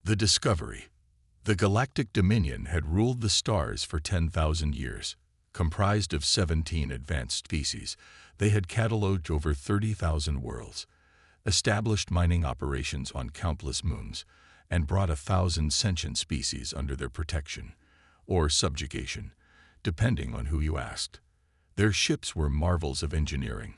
The discovery. The Galactic Dominion had ruled the stars for 10,000 years. Comprised of 17 advanced species, they had catalogued over 30,000 worlds, established mining operations on countless moons, and brought 1,000 sentient species under their protection, or subjugation, depending on who you asked. Their ships were marvels of engineering,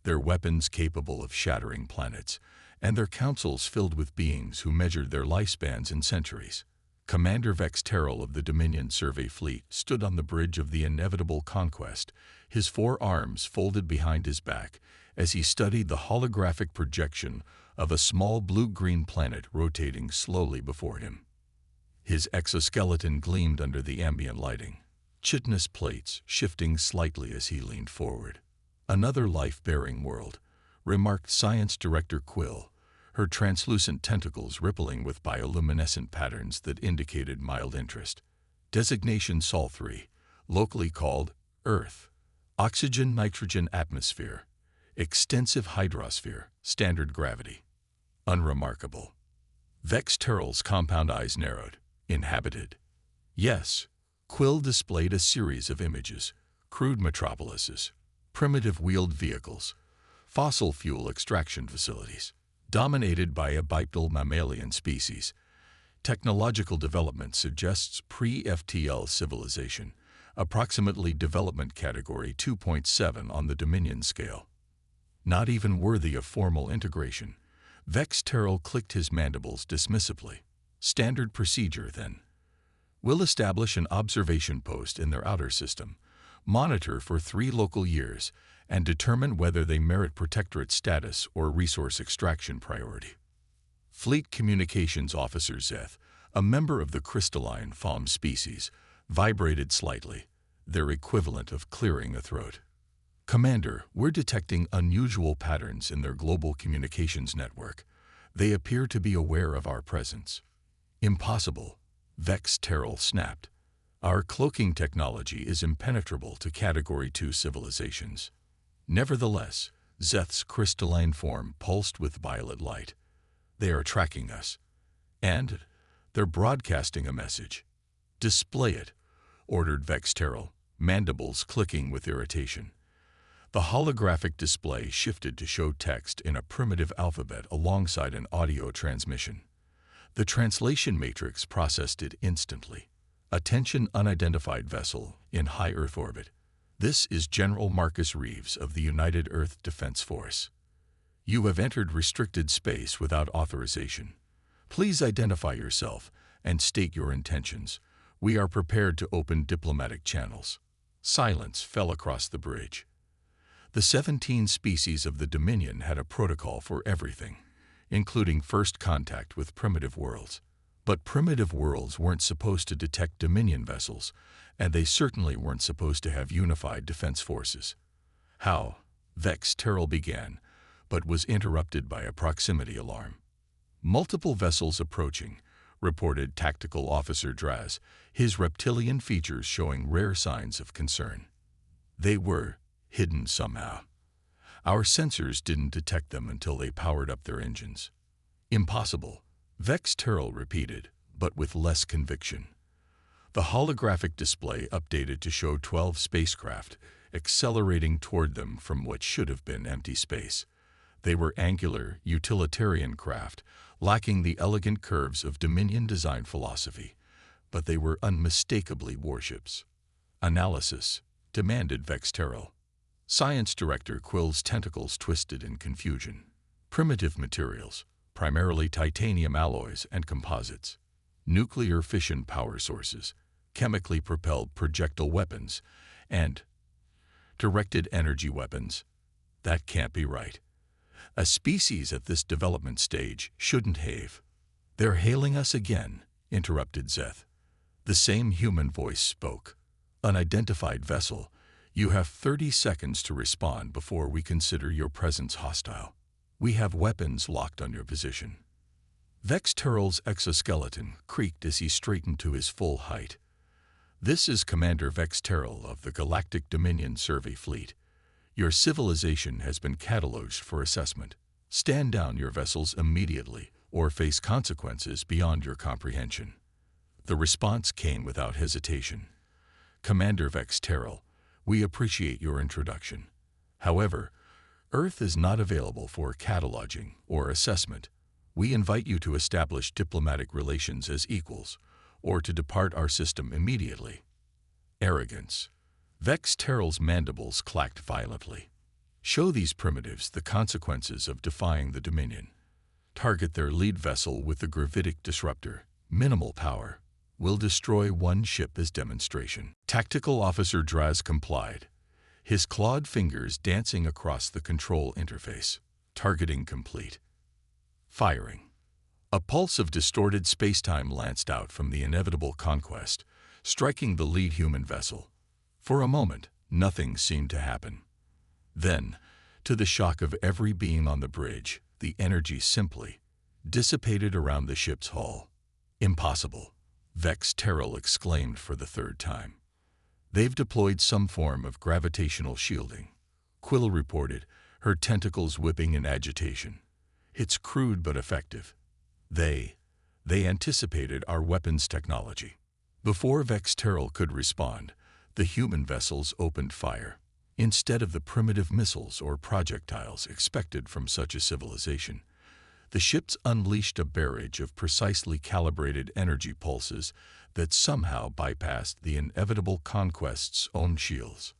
their weapons capable of shattering planets, and their councils filled with beings who measured their lifespans in centuries. Commander Vex Terrell of the Dominion Survey Fleet stood on the bridge of the inevitable conquest, his 4 arms folded behind his back, as he studied the holographic projection of a small blue-green planet rotating slowly before him. His exoskeleton gleamed under the ambient lighting, chitinous plates shifting slightly as he leaned forward. "Another life-bearing world," remarked Science Director Quill, her translucent tentacles rippling with bioluminescent patterns that indicated mild interest. Designation Sol 3, locally called Earth. Oxygen-nitrogen atmosphere. Extensive hydrosphere, standard gravity. Unremarkable. Vex Terrell's compound eyes narrowed. Inhabited. Yes. Quill displayed a series of images. Crude metropolises, primitive wheeled vehicles, fossil fuel extraction facilities, dominated by a bipedal mammalian species. Technological development suggests pre-FTL civilization, approximately development category 2.7 on the Dominion scale. Not even worthy of formal integration. Vex Terrell clicked his mandibles dismissively. Standard procedure, then. We'll establish an observation post in their outer system, monitor for 3 local years, and determine whether they merit protectorate status or resource extraction priority. Fleet Communications Officer Zeth, a member of the crystalline fawn species, vibrated slightly, their equivalent of clearing a throat. "Commander, we're detecting unusual patterns in their global communications network. They appear to be aware of our presence." "Impossible," Vex Terrell snapped. "Our cloaking technology is impenetrable to Category 2 civilizations." Nevertheless, Zeth's crystalline form pulsed with violet light. "They are tracking us. And they're broadcasting a message." "Display it," ordered Vex Terrell, mandibles clicking with irritation. The holographic display shifted to show text in a primitive alphabet alongside an audio transmission. The translation matrix processed it instantly. "Attention, unidentified vessel in high Earth orbit. This is General Marcus Reeves of the United Earth Defense Force. You have entered restricted space without authorization. Please identify yourself and state your intentions. We are prepared to open diplomatic channels." Silence fell across the bridge. The 17 species of the Dominion had a protocol for everything, including first contact with primitive worlds. But primitive worlds weren't supposed to detect Dominion vessels, and they certainly weren't supposed to have unified defense forces. "How?" Vex Terrell began, but was interrupted by a proximity alarm. "Multiple vessels approaching," reported Tactical Officer Draz, his reptilian features showing rare signs of concern. They were hidden somehow. Our sensors didn't detect them until they powered up their engines. "Impossible," Vex Terrell repeated, but with less conviction. The holographic display updated to show 12 spacecraft, accelerating toward them from what should have been empty space. They were angular, utilitarian craft, lacking the elegant curves of Dominion design philosophy, but they were unmistakably warships. "Analysis," demanded Vex Terrell. Science Director Quill's tentacles twisted in confusion. "Primitive materials, primarily titanium alloys and composites. Nuclear fission power sources, chemically propelled projectile weapons, and directed energy weapons. That can't be right. A species at this development stage shouldn't have." "They're hailing us again," interrupted Zeth. The same human voice spoke. "Unidentified vessel, you have 30 seconds to respond before we consider your presence hostile. We have weapons locked on your position." Vex Terrell's exoskeleton creaked as he straightened to his full height. "This is Commander Vex Terrell of the Galactic Dominion Survey Fleet. Your civilization has been catalogued for assessment. Stand down your vessels immediately, or face consequences beyond your comprehension. The response came without hesitation. Commander Vex Terrell, we appreciate your introduction. However, Earth is not available for cataloging or assessment. We invite you to establish diplomatic relations as equals, or to depart our system immediately. Arrogance. Vex Terrell's mandibles clacked violently. Show these primitives the consequences of defying the Dominion. Target their lead vessel with the gravitic disruptor. Minimal power. Will destroy one ship as demonstration. Tactical Officer Draz complied, his clawed fingers dancing across the control interface. Targeting complete. Firing. A pulse of distorted spacetime lanced out from the inevitable conquest, striking the lead human vessel. For a moment, nothing seemed to happen. Then, to the shock of every being on the bridge, the energy simply dissipated around the ship's hull. Impossible, Vex Terrell exclaimed for the third time. They've deployed some form of gravitational shielding, Quill reported, her tentacles whipping in agitation. It's crude but effective. They anticipated our weapons technology. Before Vex Terrell could respond, the human vessels opened fire. Instead of the primitive missiles or projectiles expected from such a civilization, the ships unleashed a barrage of precisely calibrated energy pulses that somehow bypassed the inevitable conquest's own shields.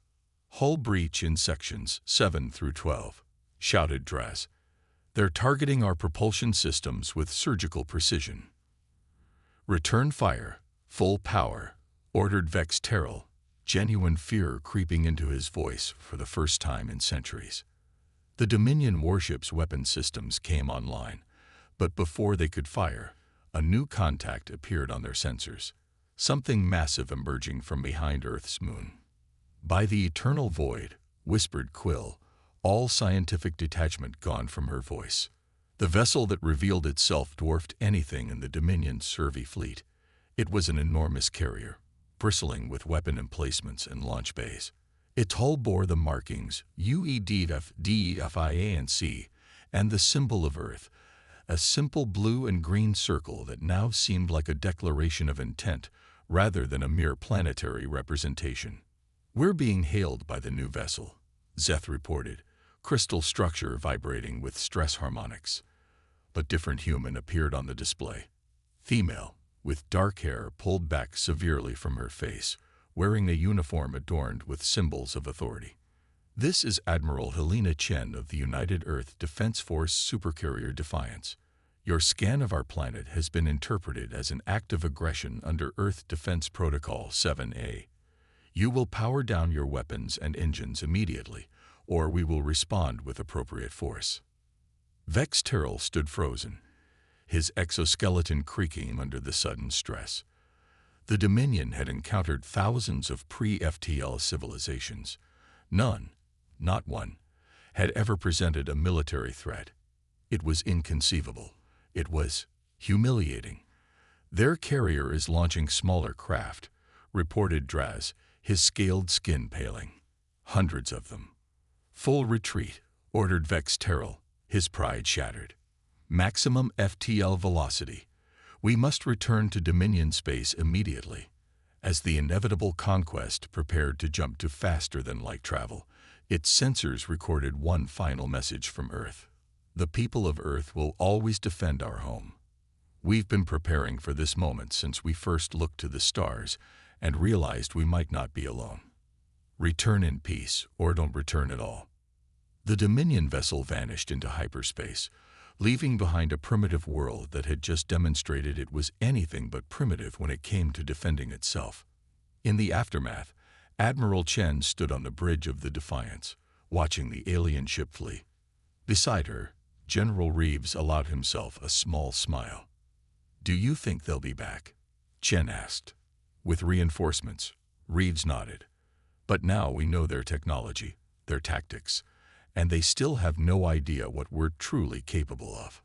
"Hull breach in sections 7 through 12, shouted Draz. They're targeting our propulsion systems with surgical precision. Return fire, full power, ordered Vex Terrell, genuine fear creeping into his voice for the first time in centuries. The Dominion warship's weapon systems came online, but before they could fire, a new contact appeared on their sensors, something massive emerging from behind Earth's moon. By the eternal void, whispered Quill, all scientific detachment gone from her voice. The vessel that revealed itself dwarfed anything in the Dominion's survey fleet. It was an enormous carrier, bristling with weapon emplacements and launch bays. Its hull bore the markings UEDF, DEFIA, and C, and the symbol of Earth, a simple blue and green circle that now seemed like a declaration of intent rather than a mere planetary representation. We're being hailed by the new vessel, Zeth reported, crystal structure vibrating with stress harmonics. A different human appeared on the display. Female, with dark hair pulled back severely from her face, wearing a uniform adorned with symbols of authority. This is Admiral Helena Chen of the United Earth Defense Force Supercarrier Defiance. Your scan of our planet has been interpreted as an act of aggression under Earth Defense Protocol 7A. You will power down your weapons and engines immediately, or we will respond with appropriate force. Vex Terrell stood frozen, his exoskeleton creaking under the sudden stress. The Dominion had encountered thousands of pre-FTL civilizations. None, not one, had ever presented a military threat. It was inconceivable. It was humiliating. Their carrier is launching smaller craft, reported Draz, his scaled skin paling. Hundreds of them. Full retreat, ordered Vex Terrell, his pride shattered. Maximum FTL velocity. We must return to Dominion space immediately. As the inevitable conquest prepared to jump to faster-than-light travel, its sensors recorded one final message from Earth. The people of Earth will always defend our home. We've been preparing for this moment since we first looked to the stars and realized we might not be alone. Return in peace, or don't return at all. The Dominion vessel vanished into hyperspace, leaving behind a primitive world that had just demonstrated it was anything but primitive when it came to defending itself. In the aftermath, Admiral Chen stood on the bridge of the Defiance, watching the alien ship flee. Beside her, General Reeves allowed himself a small smile. "Do you think they'll be back?" Chen asked. "With reinforcements," Reeves nodded. "But now we know their technology, their tactics, and they still have no idea what we're truly capable of."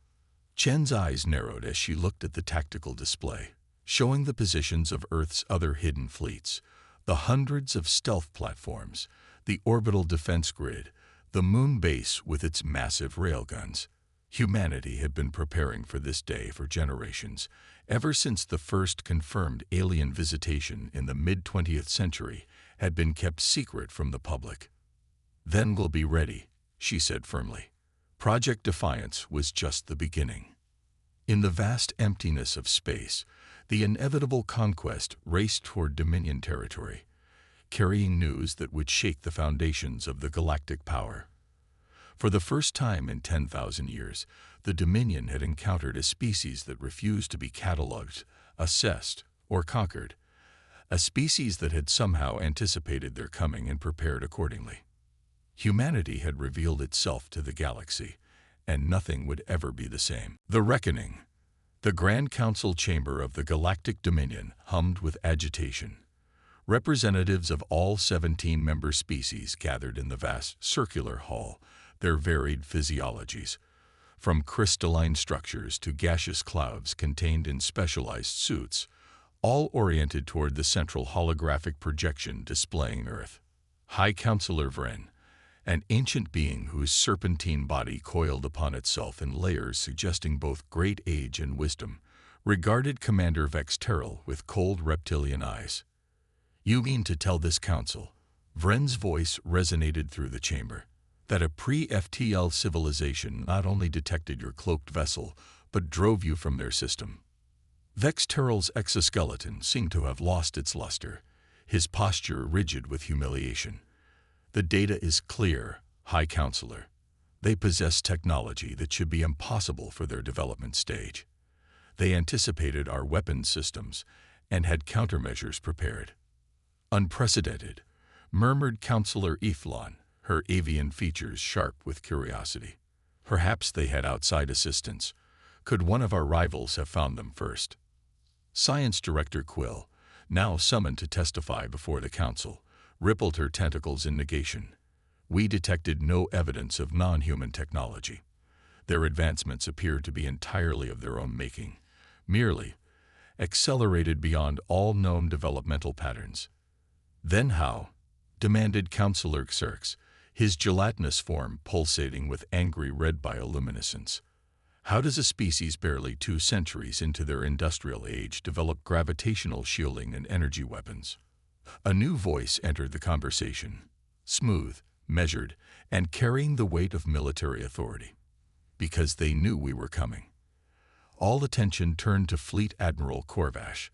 Chen's eyes narrowed as she looked at the tactical display, showing the positions of Earth's other hidden fleets, the hundreds of stealth platforms, the orbital defense grid, the moon base with its massive railguns. Humanity had been preparing for this day for generations, ever since the first confirmed alien visitation in the mid-20th century had been kept secret from the public. "Then we'll be ready," she said firmly. Project Defiance was just the beginning. In the vast emptiness of space, the inevitable conquest raced toward Dominion territory, carrying news that would shake the foundations of the galactic power. For the first time in 10,000 years, the Dominion had encountered a species that refused to be catalogued, assessed, or conquered, a species that had somehow anticipated their coming and prepared accordingly. Humanity had revealed itself to the galaxy, and nothing would ever be the same. The Reckoning. The Grand Council chamber of the Galactic Dominion hummed with agitation. Representatives of all 17 member species gathered in the vast circular hall, their varied physiologies, from crystalline structures to gaseous clouds contained in specialized suits, all oriented toward the central holographic projection displaying Earth. High Counselor Vren, an ancient being whose serpentine body coiled upon itself in layers suggesting both great age and wisdom, regarded Commander Vex Terrell with cold reptilian eyes. "You mean to tell this council," Vren's voice resonated through the chamber, "that a pre-FTL civilization not only detected your cloaked vessel, but drove you from their system?" Vex Terrell's exoskeleton seemed to have lost its luster, his posture rigid with humiliation. "The data is clear, High Counselor. They possess technology that should be impossible for their development stage. They anticipated our weapons systems and had countermeasures prepared." "Unprecedented," murmured Counselor Ethlon, her avian features sharp with curiosity. "Perhaps they had outside assistance. Could one of our rivals have found them first?" Science Director Quill, now summoned to testify before the Council, rippled her tentacles in negation. "We detected no evidence of non-human technology. Their advancements appear to be entirely of their own making, merely accelerated beyond all known developmental patterns." "Then how?" demanded Counselor Xerx, his gelatinous form pulsating with angry red bioluminescence. "How does a species barely 2 centuries into their industrial age develop gravitational shielding and energy weapons?" A new voice entered the conversation, smooth, measured, and carrying the weight of military authority. "Because they knew we were coming." All attention turned to Fleet Admiral Corvash,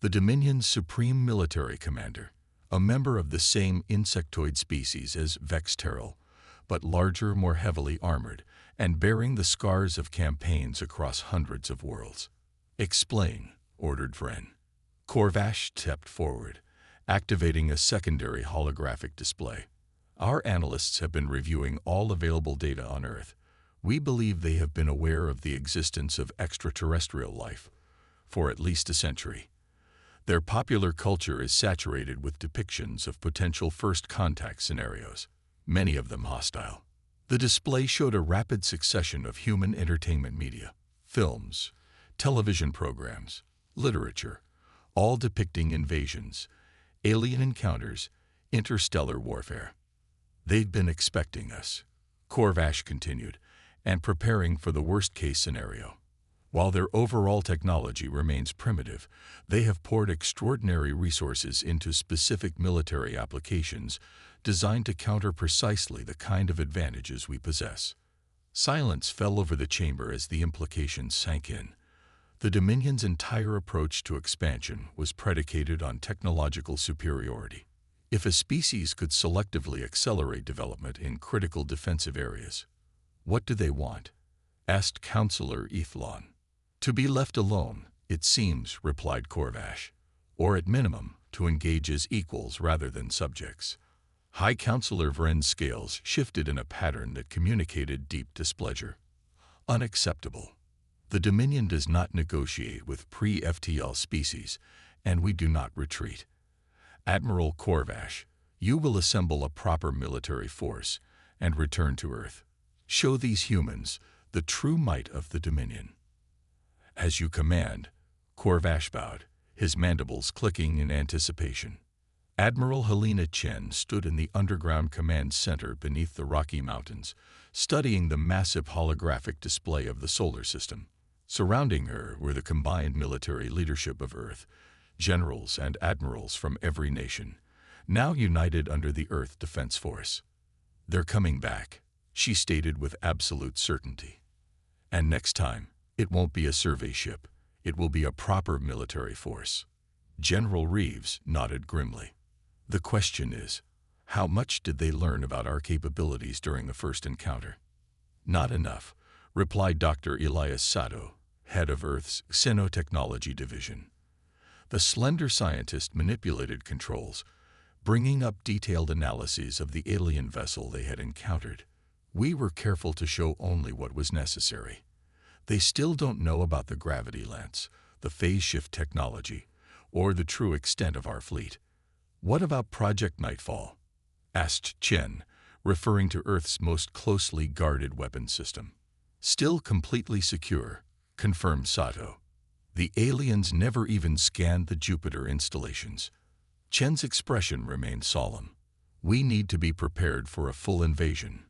the Dominion's supreme military commander, a member of the same insectoid species as Vex Terrell, but larger, more heavily armored, and bearing the scars of campaigns across hundreds of worlds. "Explain," ordered Vren. Corvash stepped forward, activating a secondary holographic display. "Our analysts have been reviewing all available data on Earth. We believe they have been aware of the existence of extraterrestrial life for at least a century. Their popular culture is saturated with depictions of potential first contact scenarios, many of them hostile." The display showed a rapid succession of human entertainment media, films, television programs, literature, all depicting invasions, alien encounters, interstellar warfare. "They've been expecting us," Corvash continued, "and preparing for the worst-case scenario. While their overall technology remains primitive, they have poured extraordinary resources into specific military applications designed to counter precisely the kind of advantages we possess." Silence fell over the chamber as the implications sank in. The Dominion's entire approach to expansion was predicated on technological superiority. If a species could selectively accelerate development in critical defensive areas, what do they want? Asked Counselor Ethlon. "To be left alone, it seems," replied Corvash, "or at minimum, to engage as equals rather than subjects." High Counselor Vren's scales shifted in a pattern that communicated deep displeasure. "Unacceptable. The Dominion does not negotiate with pre-FTL species, and we do not retreat. Admiral Corvash, you will assemble a proper military force and return to Earth. Show these humans the true might of the Dominion." "As you command," Corvash bowed, his mandibles clicking in anticipation. Admiral Helena Chen stood in the underground command center beneath the Rocky Mountains, studying the massive holographic display of the solar system. Surrounding her were the combined military leadership of Earth, generals and admirals from every nation, now united under the Earth Defense Force. "They're coming back," she stated with absolute certainty. "And next time, it won't be a survey ship. It will be a proper military force." General Reeves nodded grimly. "The question is, how much did they learn about our capabilities during the first encounter?" "Not enough," replied Dr. Elias Sato, head of Earth's Xenotechnology Division. The slender scientist manipulated controls, bringing up detailed analyses of the alien vessel they had encountered. "We were careful to show only what was necessary. They still don't know about the gravity lens, the phase shift technology, or the true extent of our fleet." "What about Project Nightfall?" asked Chen, referring to Earth's most closely guarded weapon system. "Still completely secure," confirmed Sato. "The aliens never even scanned the Jupiter installations." Chen's expression remained solemn. "We need to be prepared for a full invasion."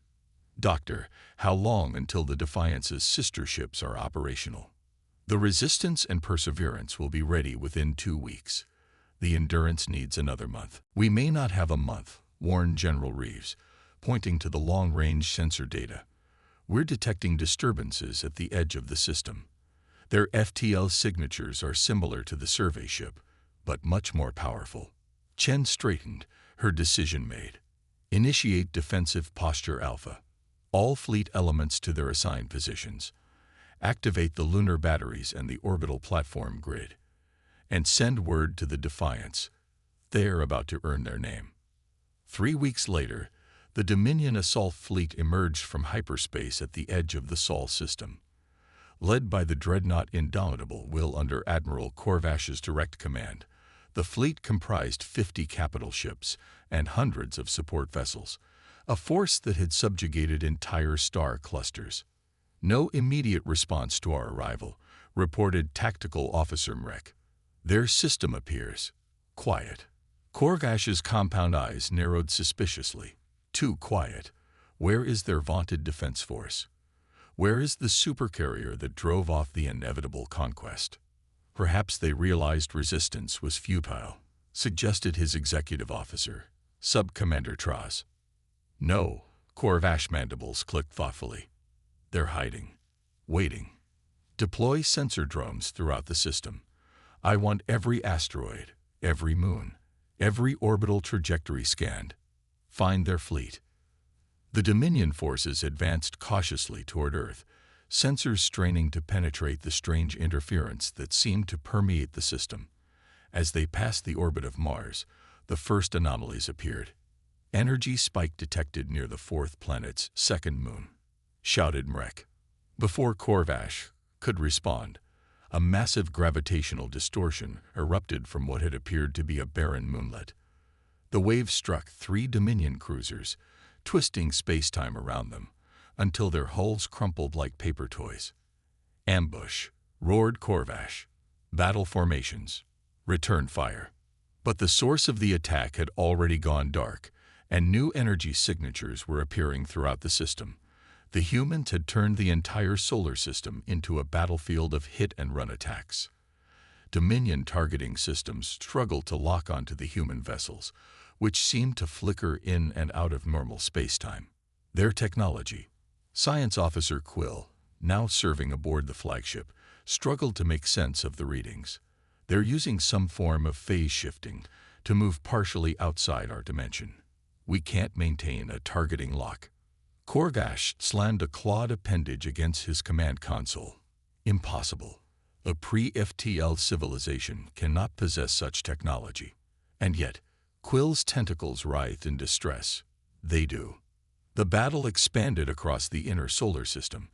"Doctor, how long until the Defiance's sister ships are operational?" "The Resistance and Perseverance will be ready within 2 weeks. The Endurance needs another month." "We may not have a month," warned General Reeves, pointing to the long-range sensor data. "We're detecting disturbances at the edge of the system. Their FTL signatures are similar to the survey ship, but much more powerful." Chen straightened, her decision made. "Initiate defensive posture Alpha. All fleet elements to their assigned positions. Activate the lunar batteries and the orbital platform grid. And send word to the Defiance. They're about to earn their name." 3 weeks later, the Dominion assault fleet emerged from hyperspace at the edge of the Sol system. Led by the dreadnought Indomitable Will under Admiral Corvash's direct command, the fleet comprised 50 capital ships and hundreds of support vessels, a force that had subjugated entire star clusters. "No immediate response to our arrival," reported Tactical Officer Mrek. "Their system appears quiet." Corvash's compound eyes narrowed suspiciously. "Too quiet. Where is their vaunted defense force? Where is the supercarrier that drove off the inevitable conquest?" "Perhaps they realized resistance was futile," suggested his executive officer, Sub-Commander Traz. "No," Corvash mandibles clicked thoughtfully. "They're hiding. Waiting. Deploy sensor drones throughout the system. I want every asteroid, every moon, every orbital trajectory scanned. Find their fleet." The Dominion forces advanced cautiously toward Earth, sensors straining to penetrate the strange interference that seemed to permeate the system. As they passed the orbit of Mars, the first anomalies appeared. "Energy spike detected near the fourth planet's second moon," shouted Mrek. Before Corvash could respond, a massive gravitational distortion erupted from what had appeared to be a barren moonlet. The wave struck 3 Dominion cruisers, twisting space-time around them, until their hulls crumpled like paper toys. "Ambush," roared Corvash. "Battle formations. Return fire." But the source of the attack had already gone dark, and new energy signatures were appearing throughout the system. The humans had turned the entire solar system into a battlefield of hit-and-run attacks. Dominion targeting systems struggled to lock onto the human vessels, which seemed to flicker in and out of normal space-time. Their technology. Science Officer Quill, now serving aboard the flagship, struggled to make sense of the readings. "They're using some form of phase shifting to move partially outside our dimension. We can't maintain a targeting lock." Corvash slammed a clawed appendage against his command console. "Impossible. A pre-FTL civilization cannot possess such technology." And yet, Quill's tentacles writhed in distress. "They do." The battle expanded across the inner solar system,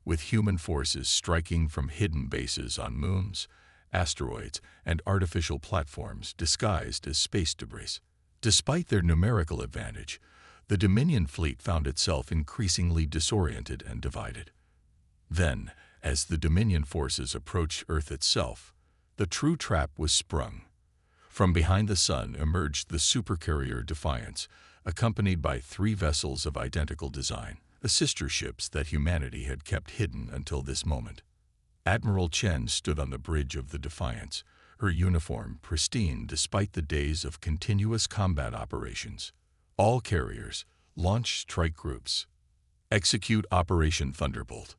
with human forces striking from hidden bases on moons, asteroids, and artificial platforms disguised as space debris. Despite their numerical advantage, the Dominion fleet found itself increasingly disoriented and divided. Then, as the Dominion forces approached Earth itself, the true trap was sprung. From behind the sun emerged the Supercarrier Defiance, accompanied by 3 vessels of identical design, the sister ships that humanity had kept hidden until this moment. Admiral Chen stood on the bridge of the Defiance, her uniform pristine despite the days of continuous combat operations. All carriers, launch strike groups. Execute Operation Thunderbolt.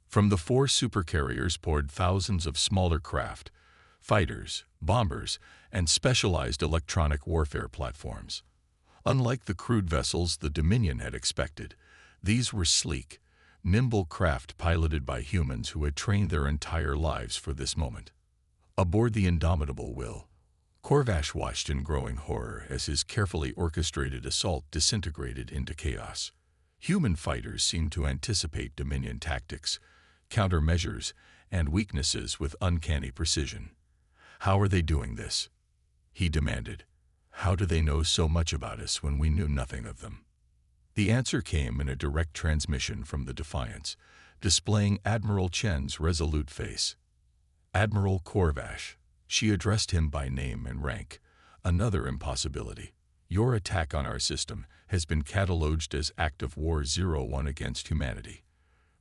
From the 4 supercarriers poured thousands of smaller craft, fighters, bombers, and specialized electronic warfare platforms. Unlike the crude vessels the Dominion had expected, these were sleek, nimble craft piloted by humans who had trained their entire lives for this moment. Aboard the indomitable Will, Corvash watched in growing horror as his carefully orchestrated assault disintegrated into chaos. Human fighters seemed to anticipate Dominion tactics, countermeasures, and weaknesses with uncanny precision. "How are they doing this?" he demanded. "How do they know so much about us when we knew nothing of them?" The answer came in a direct transmission from the Defiance, displaying Admiral Chen's resolute face. "Admiral Corvash," she addressed him by name and rank. "Another impossibility. Your attack on our system has been cataloged as Act of War 01 against humanity.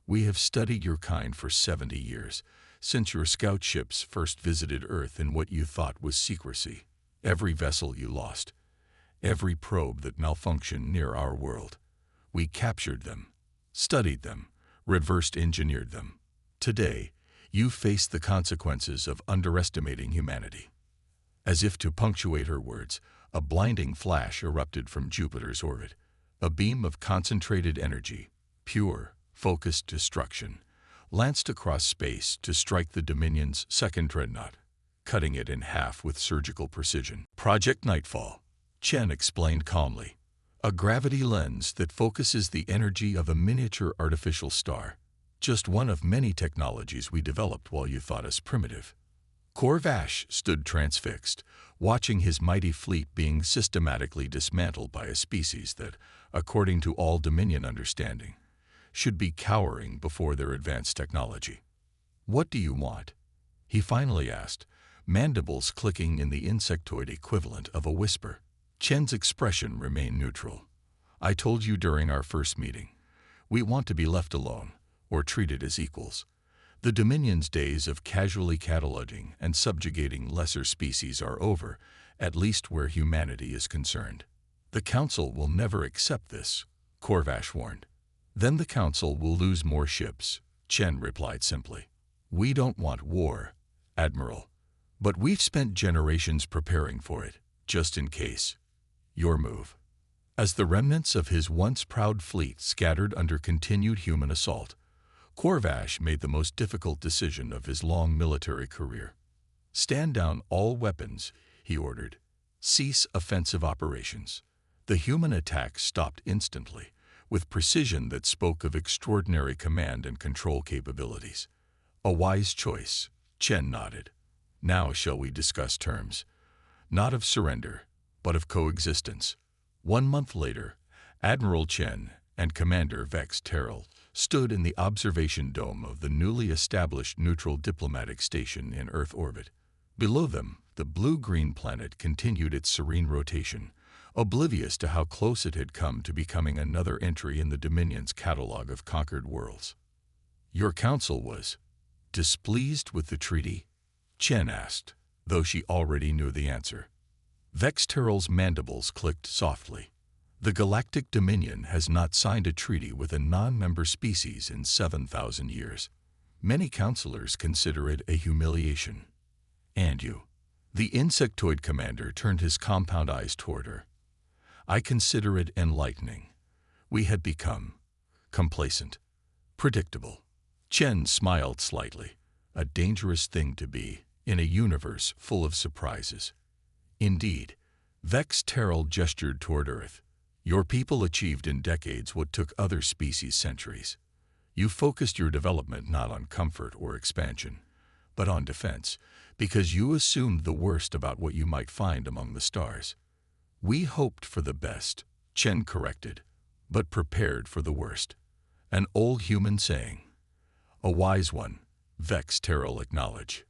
We have studied your kind for 70 years, since your scout ships first visited Earth in what you thought was secrecy. Every vessel you lost, every probe that malfunctioned near our world. We captured them, studied them, reversed engineered them. Today, you face the consequences of underestimating humanity." As if to punctuate her words, a blinding flash erupted from Jupiter's orbit, a beam of concentrated energy, pure, focused destruction, lanced across space to strike the Dominion's second dreadnought, cutting it in half with surgical precision. "Project Nightfall," Chen explained calmly. "A gravity lens that focuses the energy of a miniature artificial star. Just one of many technologies we developed while you thought us primitive." Corvash stood transfixed, watching his mighty fleet being systematically dismantled by a species that, according to all Dominion understanding, should be cowering before their advanced technology. "What do you want?" he finally asked, mandibles clicking in the insectoid equivalent of a whisper. Chen's expression remained neutral. "I told you during our first meeting. We want to be left alone, or treated as equals. The Dominion's days of casually cataloging and subjugating lesser species are over, at least where humanity is concerned." "The Council will never accept this," Corvash warned. "Then the Council will lose more ships," Chen replied simply. "We don't want war, Admiral, but we've spent generations preparing for it, just in case. Your move." As the remnants of his once proud fleet scattered under continued human assault, Corvash made the most difficult decision of his long military career. "Stand down all weapons," he ordered. "Cease offensive operations." The human attack stopped instantly, with precision that spoke of extraordinary command and control capabilities. "A wise choice," Chen nodded. "Now shall we discuss terms? Not of surrender, but of coexistence." 1 month later, Admiral Chen and Commander Vex Terrell stood in the observation dome of the newly established neutral diplomatic station in Earth orbit. Below them, the blue-green planet continued its serene rotation, oblivious to how close it had come to becoming another entry in the Dominion's catalog of conquered worlds. "Your council was displeased with the treaty?" Chen asked, though she already knew the answer. Vex Terrell's mandibles clicked softly. "The Galactic Dominion has not signed a treaty with a non-member species in 7,000 years. Many counselors consider it a humiliation." "And you?" The insectoid commander turned his compound eyes toward her. "I consider it enlightening. We had become complacent, predictable." Chen smiled slightly, a dangerous thing to be in a universe full of surprises. "Indeed." Vex Terrell gestured toward Earth. "Your people achieved in decades what took other species centuries. You focused your development not on comfort or expansion, but on defense, because you assumed the worst about what you might find among the stars. We hoped for the best," Chen corrected, "but prepared for the worst. An old human saying." "A wise one," Vex Terrell acknowledged.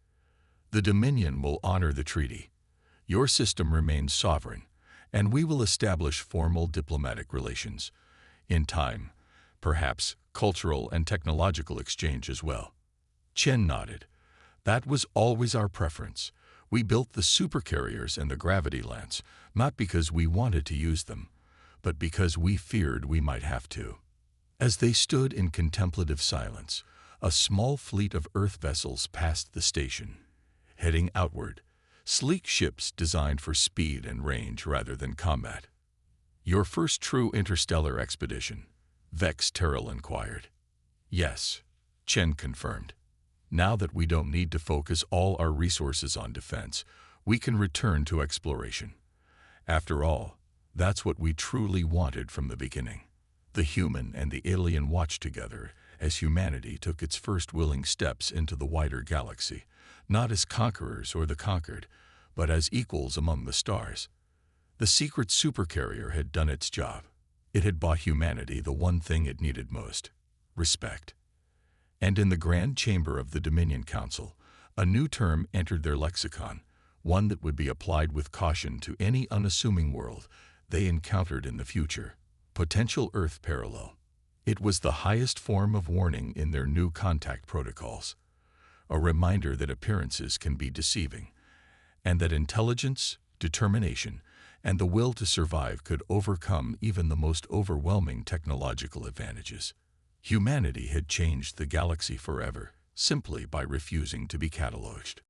"The Dominion will honor the treaty. Your system remains sovereign, and we will establish formal diplomatic relations. In time, perhaps cultural and technological exchange as well. Chen nodded. That was always our preference. We built the supercarriers and the gravity lance, not because we wanted to use them, but because we feared we might have to. As they stood in contemplative silence, a small fleet of Earth vessels passed the station, heading outward, sleek ships designed for speed and range rather than combat. Your first true interstellar expedition? Vex Terrell inquired. Yes, Chen confirmed. Now that we don't need to focus all our resources on defense, we can return to exploration. After all, that's what we truly wanted from the beginning. The human and the alien watched together as humanity took its first willing steps into the wider galaxy, not as conquerors or the conquered, but as equals among the stars. The secret supercarrier had done its job. It had bought humanity the one thing it needed most: respect. And in the grand chamber of the Dominion Council, a new term entered their lexicon, one that would be applied with caution to any unassuming world they encountered in the future: potential Earth parallel. It was the highest form of warning in their new contact protocols, a reminder that appearances can be deceiving, and that intelligence, determination, and the will to survive could overcome even the most overwhelming technological advantages. Humanity had changed the galaxy forever, simply by refusing to be cataloged.